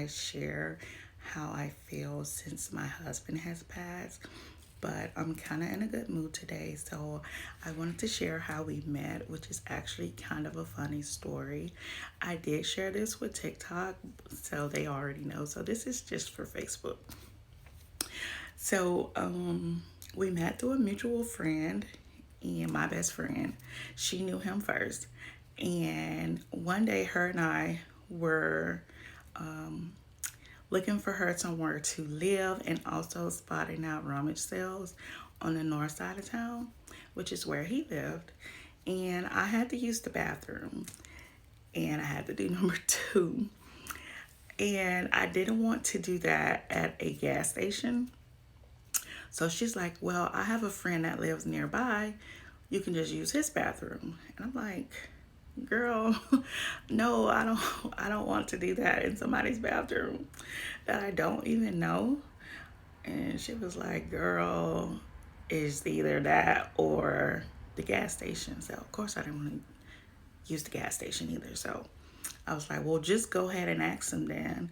share how I feel since my husband has passed. But I'm kind of in a good mood today, so I wanted to share how we met, which is actually kind of a funny story. I did share this with TikTok, so they already know. So this is just for Facebook. So we met through a mutual friend, and my best friend, she knew him first. And one day, her and I were looking for her somewhere to live and also spotting out rummage sales on the north side of town, which is where he lived. And I had to use the bathroom, and I had to do number two. And I didn't want to do that at a gas station. So she's like, well, I have a friend that lives nearby. You can just use his bathroom. And I'm like, girl, no, I don't want to do that in somebody's bathroom that I don't even know. And she was like, girl, it's either that or the gas station. So of course I didn't want to use the gas station either. So I was like, well, just go ahead and ask him then.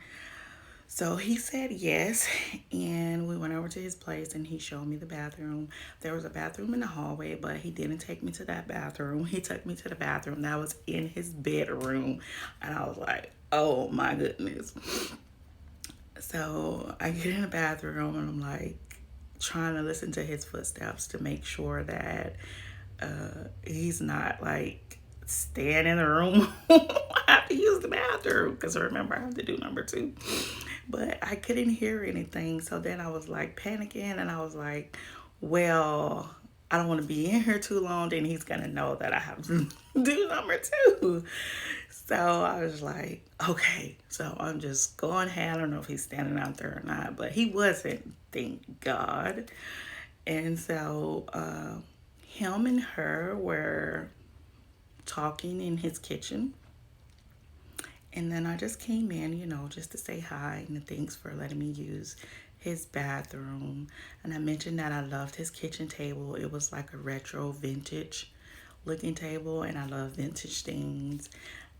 So he said yes, and we went over to his place and he showed me the bathroom. There was a bathroom in the hallway, but he didn't take me to that bathroom. He took me to the bathroom that was in his bedroom, and I was like, oh my goodness. So I get in the bathroom and I'm like trying to listen to his footsteps to make sure that he's not like staying in the room. I have to use the bathroom because remember I have to do number two. But I couldn't hear anything. So then I was like panicking and I was like, well, I don't want to be in here too long. Then he's going to know that I have to do number two. So I was like, okay. So I'm just going ahead. I don't know if he's standing out there or not, but he wasn't, thank God. And so him and her were talking in his kitchen. And then I just came in, just to say hi and thanks for letting me use his bathroom. And I mentioned that I loved his kitchen table. It was like a retro vintage looking table, and I love vintage things.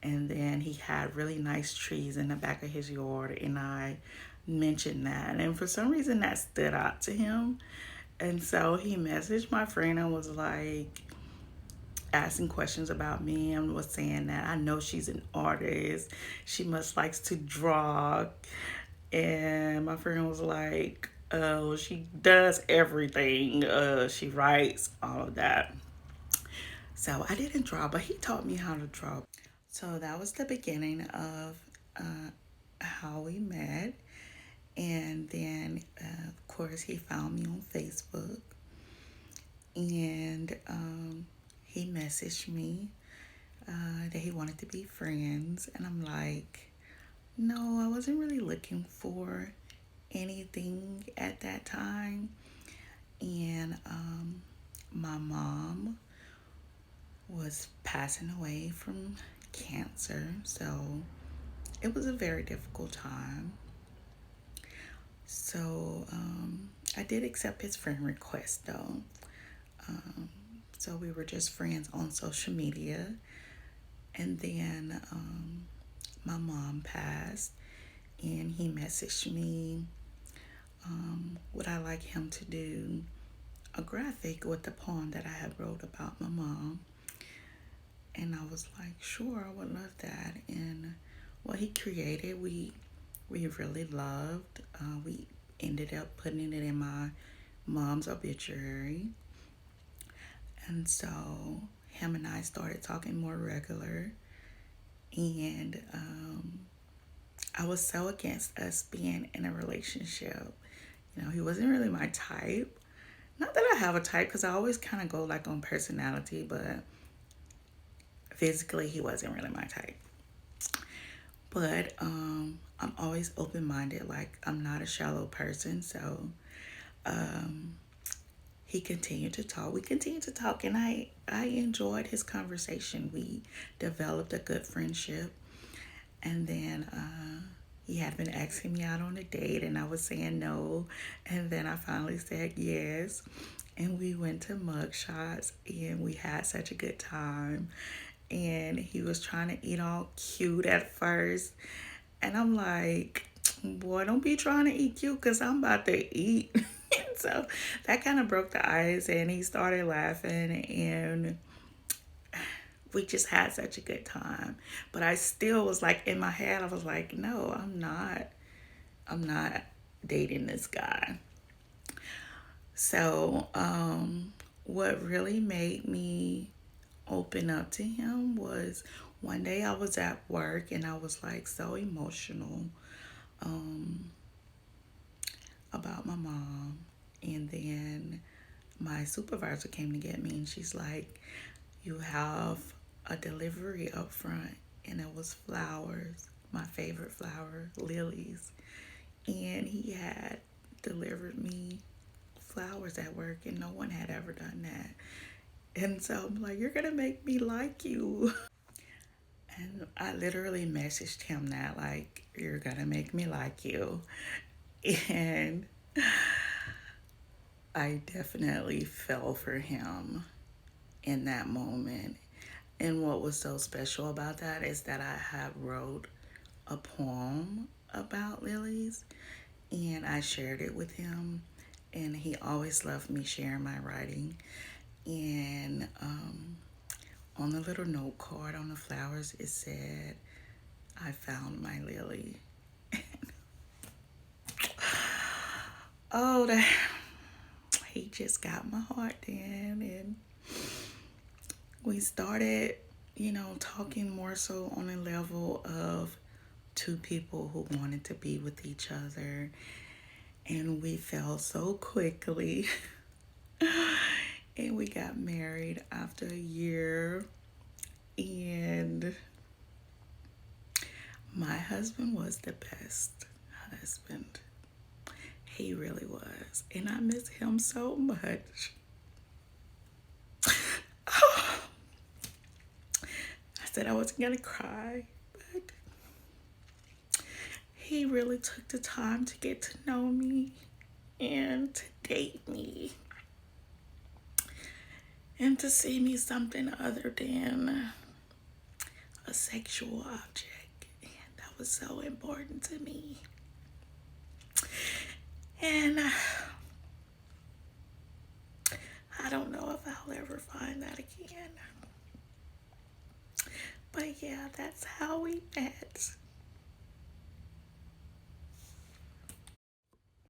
And then he had really nice trees in the back of his yard, and I mentioned that. And for some reason that stood out to him. And so he messaged my friend and was like, asking questions about me and was saying that I know she's an artist. She must likes to draw. And my friend was like, oh, she does everything. She writes, all of that. So I didn't draw, but he taught me how to draw. So that was the beginning of how we met. And then, of course, he found me on Facebook. And he messaged me that he wanted to be friends. And I'm like, no, I wasn't really looking for anything at that time. And my mom was passing away from cancer. So it was a very difficult time. So I did accept his friend request though. So we were just friends on social media. And then my mom passed, and he messaged me, would I like him to do a graphic with the poem that I had wrote about my mom. And I was like, sure, I would love that. And what he created, we really loved. We ended up putting it in my mom's obituary. And so him and I started talking more regular. And I was so against us being in a relationship. He wasn't really my type. Not that I have a type, because I always kind of go like on personality, but physically he wasn't really my type. But I'm always open-minded. Like, I'm not a shallow person. So he continued to talk. We continued to talk, and I enjoyed his conversation. We developed a good friendship. And then he had been asking me out on a date, and I was saying no. And then I finally said yes. And we went to mug shots, and we had such a good time. And he was trying to eat all cute at first. And I'm like, boy, don't be trying to eat cute because I'm about to eat. So that kind of broke the ice, and he started laughing, and we just had such a good time. But I still was like, in my head, I was like, no, I'm not dating this guy. So, what really made me open up to him was one day I was at work and I was like so emotional about my mom. And then my supervisor came to get me and she's like, you have a delivery up front. And it was flowers, my favorite flower, lilies. And he had delivered me flowers at work, and no one had ever done that. And so I'm like, you're gonna make me like you. And I literally messaged him that, like, you're gonna make me like you. And I definitely fell for him in that moment. And what was so special about that is that I had wrote a poem about lilies and I shared it with him. And he always loved me sharing my writing. And on the little note card on the flowers, it said, I found my lily. Oh, that he just got my heart then. And we started, talking more so on a level of two people who wanted to be with each other. And we fell so quickly. And we got married after a year. And my husband was the best husband. He really was. And I miss him so much. I said I wasn't going to cry, but he really took the time to get to know me and to date me and to see me something other than a sexual object. And that was so important to me. And I don't know if I'll ever find that again. But yeah, that's how we met.